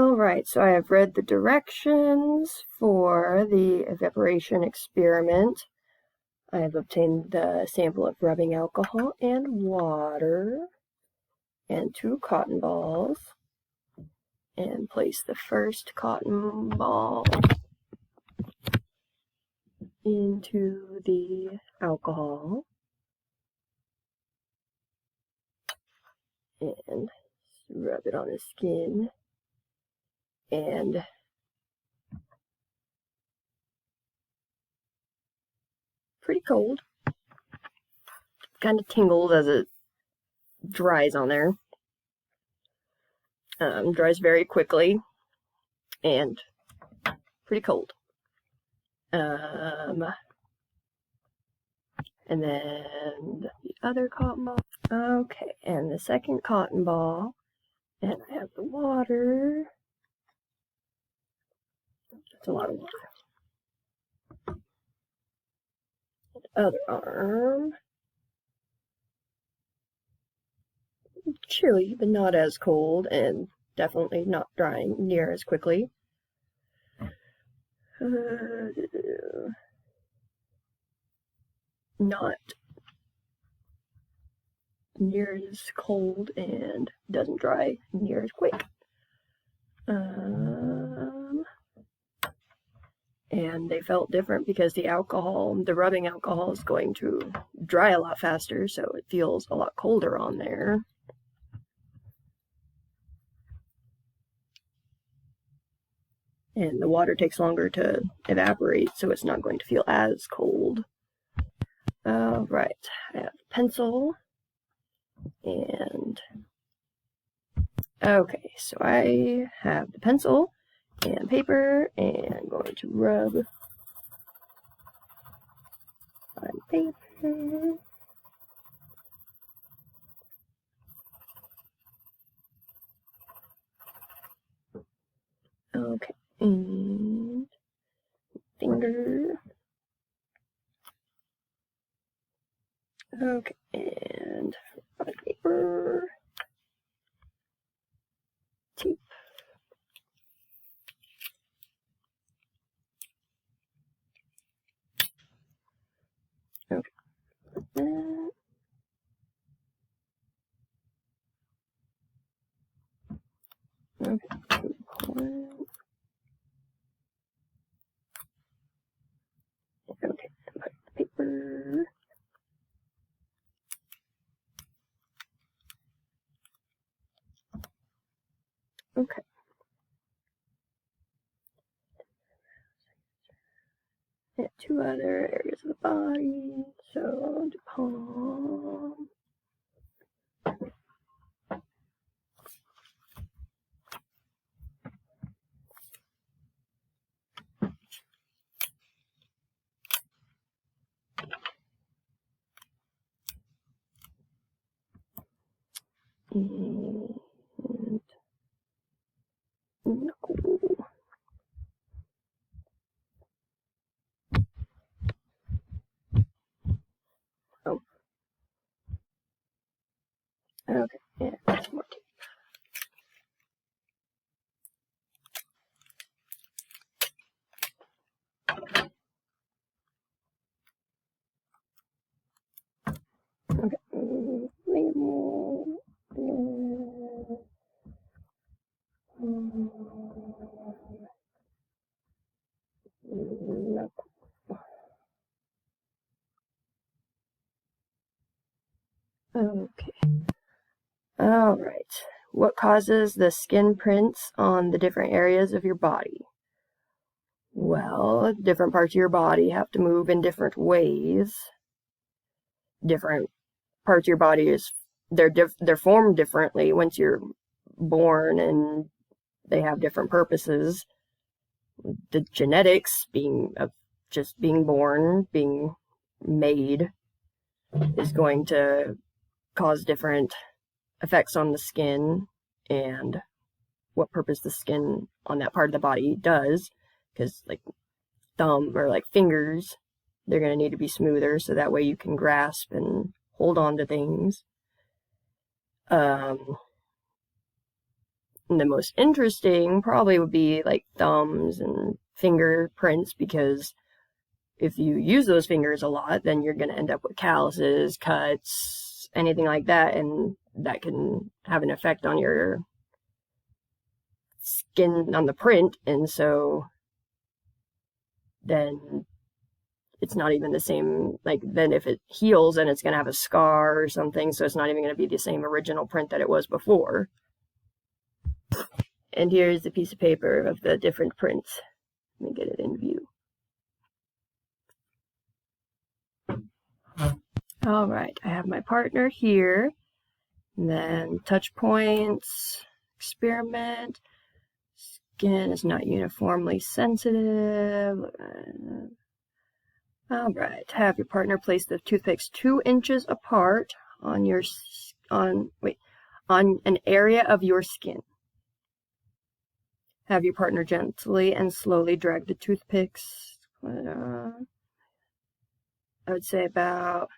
Alright, so I have read the directions for the evaporation experiment. I have obtained the sample of rubbing alcohol and water and 2 cotton balls, and place the first cotton ball into the alcohol and rub it on the skin, and pretty cold. Kind of tingles as it dries on there. Dries very quickly and pretty cold. And then the other cotton ball. Okay, and the second cotton ball, and I have the water. That's a lot of water. Other arm. Chilly, but not as cold, and definitely not drying near as quickly. Not near as cold and doesn't dry near as quick. And they felt different because the alcohol, the rubbing alcohol, is going to dry a lot faster, so it feels a lot colder on there. And the water takes longer to evaporate, so it's not going to feel as cold. Alright, I have a pencil, and okay, so I have the pencil and paper, and I'm going to rub on paper. Okay, and finger. Okay, and on paper. Tape. Okay. Okay. Okay, put the paper. Okay. And 2 other areas of the body. So, the palm. And knuckle. Oh. Okay, and some more tape. Okay. Okay. Alright. What causes the skin prints on the different areas of your body? Well, different parts of your body have to move in different ways. Different parts of your body they're formed differently once you're born, and they have different purposes. The genetics of just being born, being made, is going to cause different effects on the skin and what purpose the skin on that part of the body does, because like thumb or like fingers, they're going to need to be smoother so that way you can grasp and hold on to things. the most interesting probably would be like thumbs and fingerprints, because if you use those fingers a lot, then you're going to end up with calluses, cuts, anything like that, and that can have an effect on your skin, on the print, and so then it's not even the same. Like, then if it heals, then it's going to have a scar or something, so it's not even going to be the same original print that it was before. And here's the piece of paper of the different prints. Let me get it in view. All right, I have my partner here, and then touch points, experiment, skin is not uniformly sensitive. All right, have your partner place the toothpicks 2 inches apart on an area of your skin. Have your partner gently and slowly drag the toothpicks. I would say about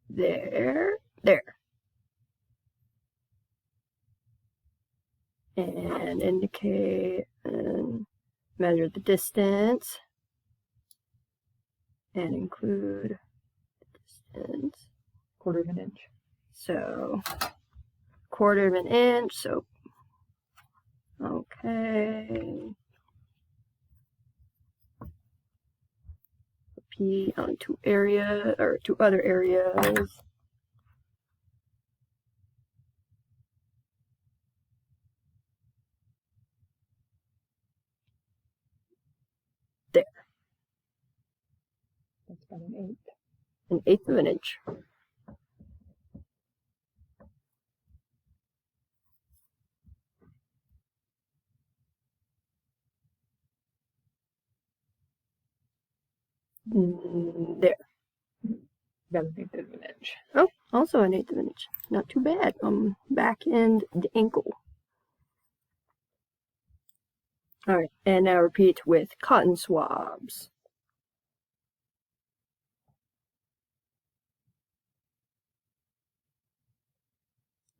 there. And indicate and measure the distance. And include the distance. 1/4 of an inch. So 1/4 of an inch, so okay. Repeat on 2 other areas. There. That's about an 1/8. An 1/8 of an inch. There. About an 1/8 of an inch. Oh, also an 1/8 of an inch. Not too bad. Back and the ankle. All right, and now repeat with cotton swabs.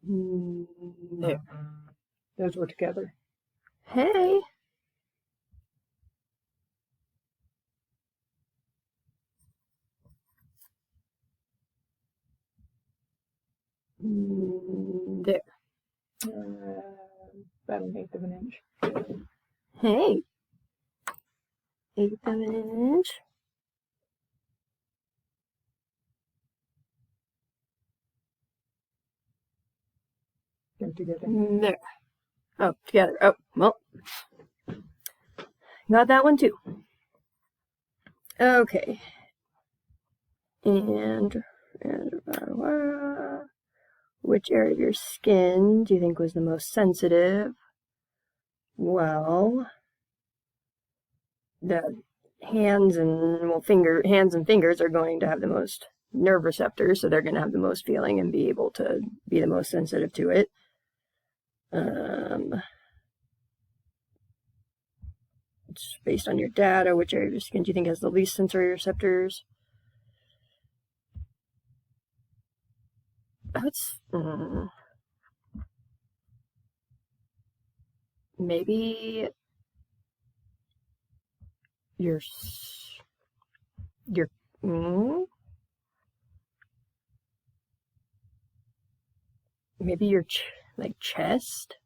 There. Those were together. Hey. There. About an 1/8 of an inch. Hey. 1/8 of an inch. They're together. There. Oh, together. Oh, well. Got that one too. Okay. And which area of your skin do you think was the most sensitive? Well, the hands and fingers are going to have the most nerve receptors, so they're going to have the most feeling and be able to be the most sensitive to it. It's based on your data. Which area of your skin do you think has the least sensory receptors? That's maybe your maybe your chest,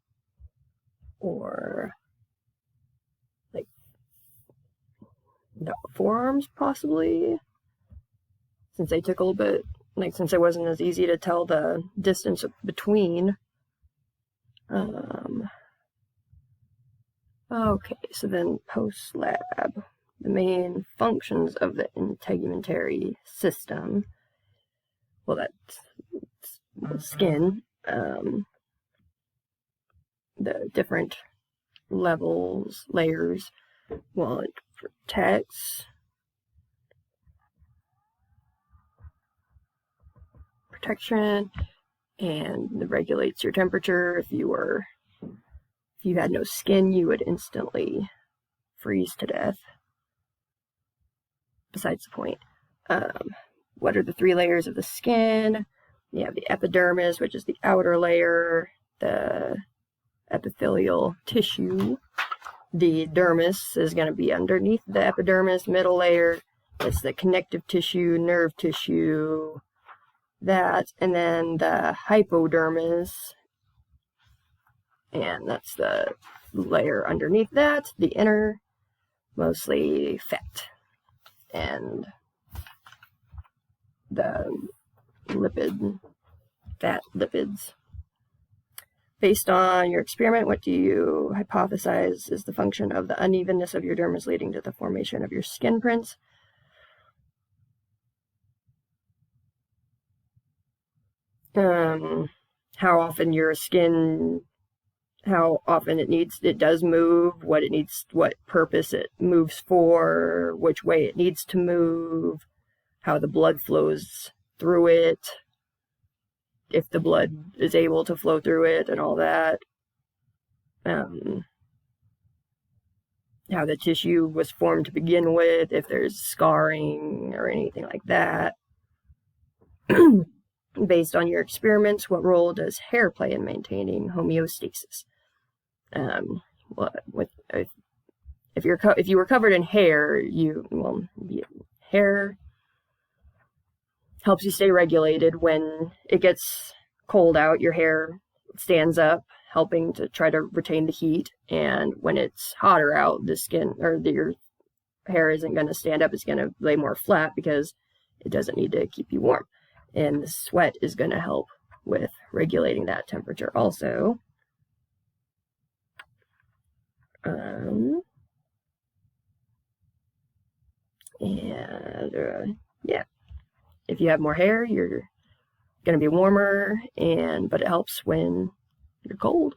or like the forearms possibly, since they took a little bit, since it wasn't as easy to tell the distance between. Okay, so then post-lab, the main functions of the integumentary system. Well, that's skin, the different layers. Well, it protects, protection, and it regulates your temperature. If you had no skin, you would instantly freeze to death. Besides the point. What are the 3 layers of the skin? You have the epidermis, which is the outer layer, the epithelial tissue. The dermis is going to be underneath the epidermis, middle layer. It's the connective tissue, nerve tissue, that, and then the hypodermis, and that's the layer underneath that, the inner, mostly fat, and the fat lipids. Based on your experiment, what do you hypothesize is the function of the unevenness of your dermis leading to the formation of your skin prints? How often your skin, how often it does move, what purpose it moves for, which way it needs to move, how the blood flows through it, if the blood is able to flow through it and all that. How the tissue was formed to begin with, if there's scarring or anything like that. Based on your experiments, what role does hair play in maintaining homeostasis? If you were covered in hair, hair helps you stay regulated. When it gets cold out, your hair stands up, helping to try to retain the heat. And when it's hotter out, the skin or your hair isn't going to stand up. It's going to lay more flat because it doesn't need to keep you warm. And the sweat is going to help with regulating that temperature also. Yeah, if you have more hair, you're going to be warmer, but it helps when you're cold.